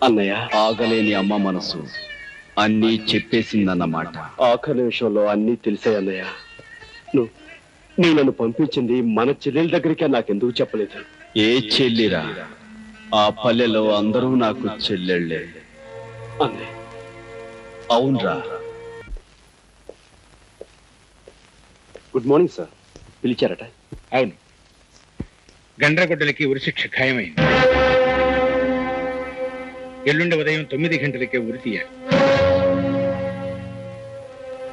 అన్నయ్య, ఆగలేని అమ్మ మనసు అన్నీ చెప్పేసిందన్నమాట. ఆఖరి నిమిషంలో అన్నీ తెలిసాయి అన్నయ్య. నువ్వు నన్ను పంపించింది మన చెల్లెల దగ్గరికే నాకెందుకు చెప్పలేదు? ఏ చెల్లిరా? ఆ పల్లెలో అందరూ నాకు చెల్లెళ్ళే. అన్నయ్య. అవునరా. Good morning sir. పిలిచారట? అవును, గండ్రగొడ్డలకి ఉరిశిక్ష ఖాయమైంది. ఎల్లుండి ఉదయం 9 గంటలకే ఉరి తీయాలి.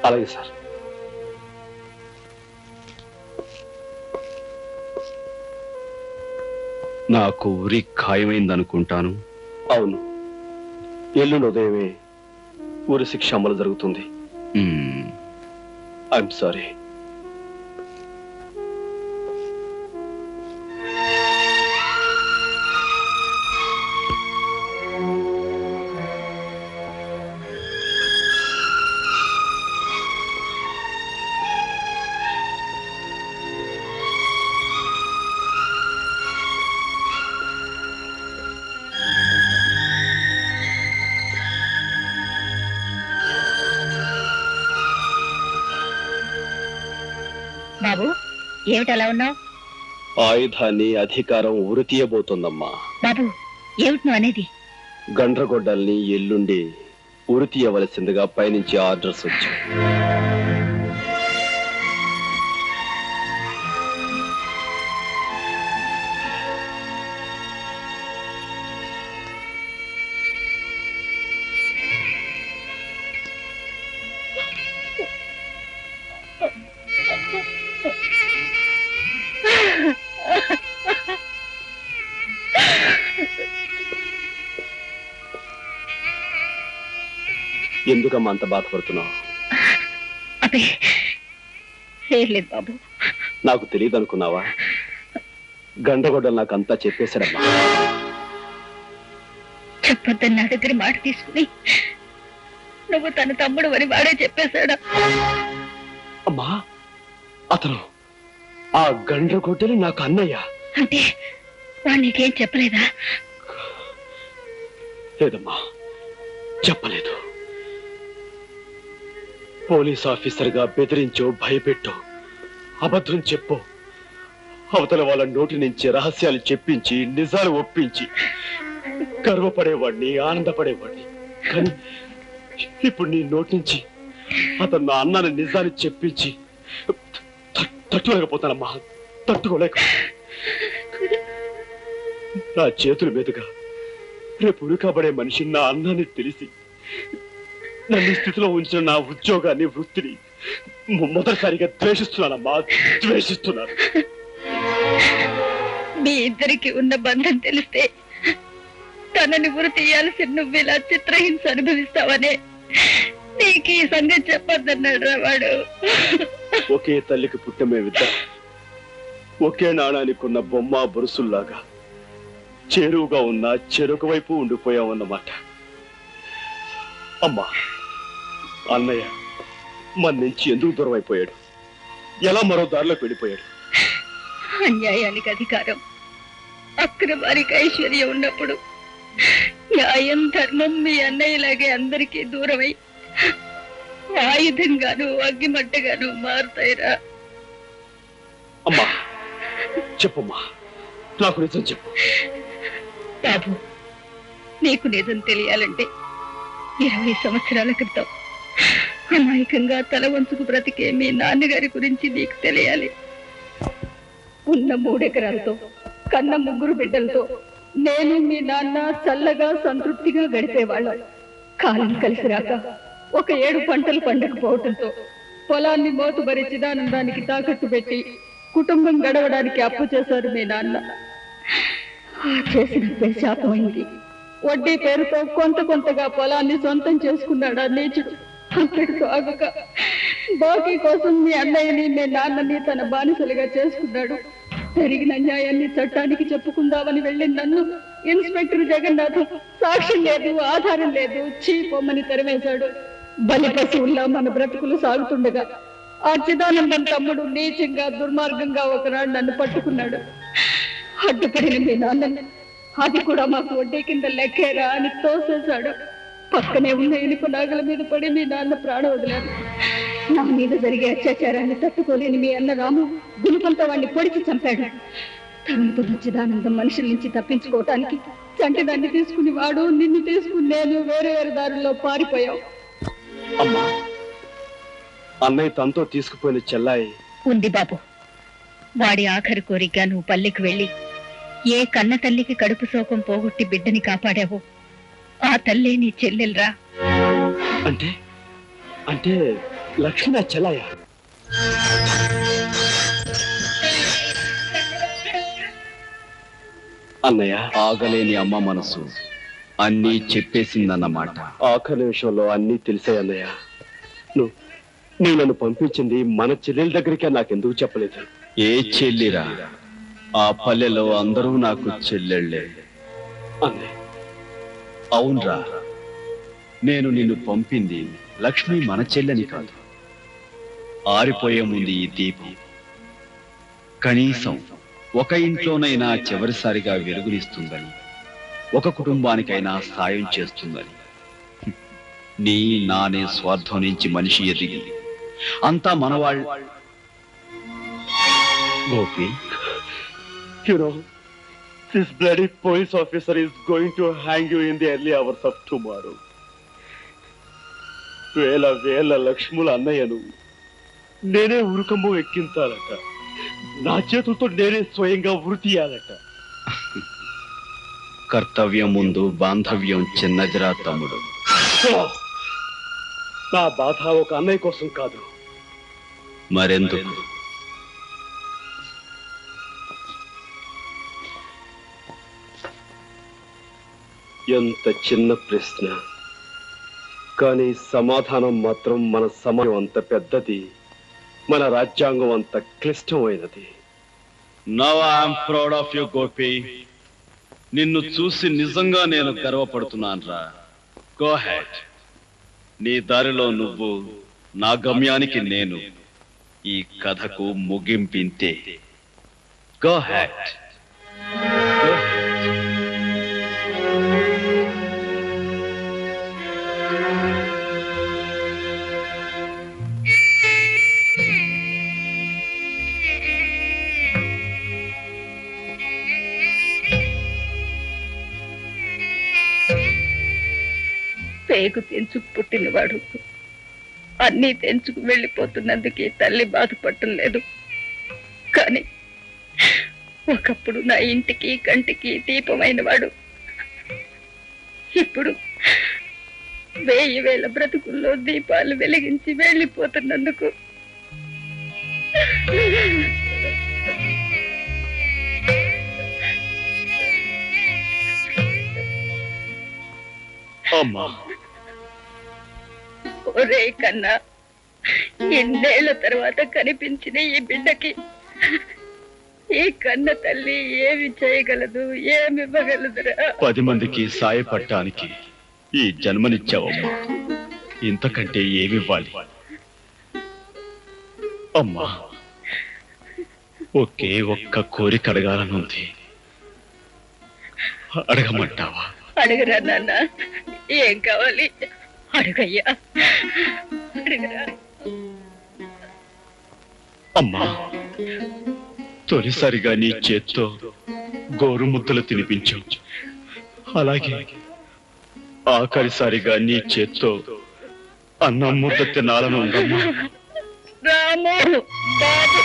అలాగే సార్. నాకు ఉరి ఖాయమైందనుకుంటాను. అవును, ఎల్లుండి ఉదయమే ఊరి శిక్ష అమలు జరుగుతుంది. I'm sorry. బాబు, ఏమిటి అలా ఉన్నావు? ఆయుధాన్ని అధికారం ఉరి తీయబోతోందమ్మా. బాబు, ఏమిటి నువ్వు అనేది? గండ్రగొడ్డల్ని ఎల్లుండి ఉరి తీయవలసిందిగా పైనుంచి ఆర్డర్స్ వచ్చాయి. ఎందుకమ్మా అంత బాధపడుతున్నావు? అదే లేదు బాబు. నాకు తెలియదు అనుకున్నావా? గండ్రగొడ్డలు నాకు అంతా చెప్పేశాడమ్మా. చెప్పొద్దని నా దగ్గర మాట తీసుకుని నువ్వు తన తమ్ముడు అని వాడే చెప్పేశాడా? అమ్మా, అతను ఆ గండ్రగొడ్డలి నాకు అన్నయ్య. అంటే వాడు నీకేం చెప్పలేదా? లేదమ్మా, చెప్పలేదు. పోలీస్ ఆఫీసర్ గా బెదిరించో, భయపెట్టో, అబద్ధం చెప్పో, అవతల వాళ్ళ నోటి నుంచి రహస్యాలు చెప్పించి నిజాలు ఒప్పించి గర్వపడేవాడిని, ఆనందపడేవాడిని. కానీ ఇప్పుడు నీ నోటి నుంచి అతను నా అన్నని నిజాన్ని చెప్పించి తట్టుకోలేకపోతానమ్మా, తట్టుకోలేక. నా చేతుల మీదుగా రేపు ఉరికబడే మనిషి నా అన్నాన్ని తెలిసి నన్ను స్థితిలో ఉంచిన నా ఉద్యోగాన్ని, వృత్తిని మొదటిసారిగా ద్వేషిస్తున్నానమ్మా, ద్వేషిస్తున్నాను. మీ ఇద్దరికి ఉన్న బంధం తెలిస్తే తనని ఉరి తీయాల్సిన నువ్వు ఇలా చిత్రహింస అనుభవిస్తావనే నీకు ఈ సంగతి చెప్పొద్దన్నాడు రా వాడు. ఒకే తల్లికి పుట్టమేమిద్దరు ఒకే నాణానికి ఉన్న బొమ్మ బొరుసుల్లాగా చేరువుగా ఉన్న చెరుకు వైపు ఉండిపోయామన్నమాట. అమ్మా, అన్నయ్య మన నుంచి ఎందుకు దూరం అయిపోయాడు? ఎలా మరో దారిలోకి వెళ్ళిపోయాడు? అన్యాయానికి అధికారం, అక్రమానికి ఐశ్వర్యం ఉన్నప్పుడు న్యాయం, ధర్మం మీ అన్నయ్యలాగే అందరికీ దూరమై ఆయుధంగాను అగ్గిమట్టగాను మారుతాయిరా. అమ్మా, చెప్పమ్మా, నాకు నిజం చెప్పు. బాబు, నీకు నిజం తెలియాలంటే 20 సంవత్సరాల క్రితం అమాయకంగా తల వంచుకు బ్రతికే మీ నాన్నగారి గురించి నీకు తెలియాలి. ఉన్న 3 ఎకరాలతో, కన్న 3 బిడ్డలతో నేను మీ నాన్న చల్లగా సంతృప్తిగా గడిపేవాళ్ళం. కాలం కలిసి రాక ఒక 7 పంటలు పండకపోవటంతో పొలాన్ని మోతుబరి చిదానందానికి తాకట్టు పెట్టి కుటుంబం గడవడానికి అప్పు చేశారు మీ నాన్న. ఆ చేసిన శాపమైంది. వడ్డీ పేరుతో కొంతగా పొలాన్ని సొంతం చేసుకున్నాడు ఆ నీచుడు. అంతటితో ఆగక బాకీ కోసం మీ అన్నయ్యని, మీ నాన్నని తన బానిసలుగా చేసుకున్నాడు. జరిగిన న్యాయాన్ని చట్టానికి చెప్పుకుందామని వెళ్ళి నన్ను ఇన్స్పెక్టర్ జగన్నాథం సాక్ష్యం లేదు, ఆధారం లేదు, చీపొమ్మని తెరవేశాడు. బలి పశువుల్లా మన బ్రతుకులు సాగుతుండగా ఆ చిదానందం తమ్ముడు నీచంగా, దుర్మార్గంగా ఒకనాడు నన్ను పట్టుకున్నాడు. అడ్డుపడిన మీ నాన్నని అది కూడా మాకు వడ్డీ కింద లెక్కేరా అని తోసేశాడు. పక్కనే ఉన్న ఇనుప నాగల మీద పడి మీ నాన్న ప్రాణం వదిలారు. నా మీద జరిగే అత్యాచారాన్ని తట్టుకోలేని మీ అన్న రాము గుణపంతో వాడిని పొడిచి చంపాడు. తనకు సచ్చిదానందం మనుషుల నుంచి తప్పించుకోవటానికి చంటిదాన్ని తీసుకుని వాడు, నిన్ను తీసుకుని నేను వేరే వేరే దారుల్లో పారిపోయాం. అమ్మా, అన్నయ్య తనతో తీసుకుపోయిన చెల్లాయి ఉంది బాబు. వాడి ఆఖరి కోరిక నువ్వు పల్లెకి వెళ్ళి ఏ కన్న తల్లికి కడుపు శోకం పోగొట్టి బిడ్డని కాపాడావో ఆ తల్లే నీ చెల్లెలరా. అంటే అంటే లక్ష్మి నా చెల్లాయ? అన్నయ్య, ఆగలేని అమ్మ మనసు అన్నీ చెప్పేసిందన్నమాట. ఆఖరి నిమిషంలో అన్నీ తెలిసాయి అన్నయ్య. నువ్వు నన్ను పంపించింది మన చెల్లెల దగ్గరికే నాకెందుకు చెప్పలేదు? ఏ చెల్లిరా? ఆ పల్లెలో అందరూ నాకు చెల్లెళ్ళే. అన్నయ్య, అవునరా, నేను నిన్ను పంపింది లక్ష్మి మన చెల్లని కాదు. ఆరిపోయే ముందు ఈ దీపం కనీసం ఒక ఇంట్లోనైనా చివరిసారిగా వెలుగునిస్తుందని, ఒక కుటుంబానికైనా సాయం చేస్తుందని. నీ నానే స్వార్థం నుంచి మనిషి ఎదిగి అంతా మనవాళ్ళు. Gopi, you know, this bloody police officer is going to hang you in the early hours of tomorrow. వేల లక్ష్ముల అన్నయ్యను నేనే ఉరుకమ్మ ఎక్కించాలట. నా చేతులతో నేనే స్వయంగా ఉరి తీయాలట. కర్తవ్యం ముందు బాంధవ్యం చిన్నదిరా తమ్ముడు. నా బాధ ఒక అన్నయ్య కోసం కాదు. మరెందుకు? ఎంత చిన్న ప్రశ్న, కానీ సమాధానం మాత్రం మన సమయం అంత పెద్దది, మన రాజ్యాంగం అంత క్లిష్టమైనది. Now I'm proud of you Gopi. నిన్ను చూసి నిజంగా నేను గర్వపడుతున్నాను రా. Go head. నీ దారిలో నువ్వు, నా గమ్యానికి నేను. ఈ కథకు ముగింపింతే. Go head. పేగు తెంచుకు పుట్టినవాడు అన్నీ తెంచుకు వెళ్ళిపోతున్నందుకే తల్లి బాధపడటం లేదు. కానీ ఒకప్పుడు నా ఇంటికి కంటికి దీపమైన వాడు ఇప్పుడు 1000 బ్రతుకుల్లో దీపాలు వెలిగించి వెళ్ళిపోతున్నందుకు అమ్మా, ఒరే కన్నా, ఎన్నేళ్ల తర్వాత కనిపించిన ఈ బిడ్డకి ఈ కన్న తల్లి ఏమి చేయగలదు, ఏమి ఇవ్వగలదురా? 10 మందికి సాయపడటానికి ఈ జన్మనిచ్చావమ్మా. ఇంతకంటే ఏమివ్వాలి? అమ్మా, ఒకే ఒక్క కోరిక అడగాలనుంది. అడగమంటావా? అడగరా నాన్న, ఏం కావాలి? అడగయ్యా, అడగరా. అమ్మా, తొలిసారిగా నీ చేత్తో గోరు ముద్దలు తినిపించు. అలాగే ఆఖరిసారిగా నీ చేత్తో అన్నం ముద్ద తినాలని ఉందమ్మా. రాము బాబు.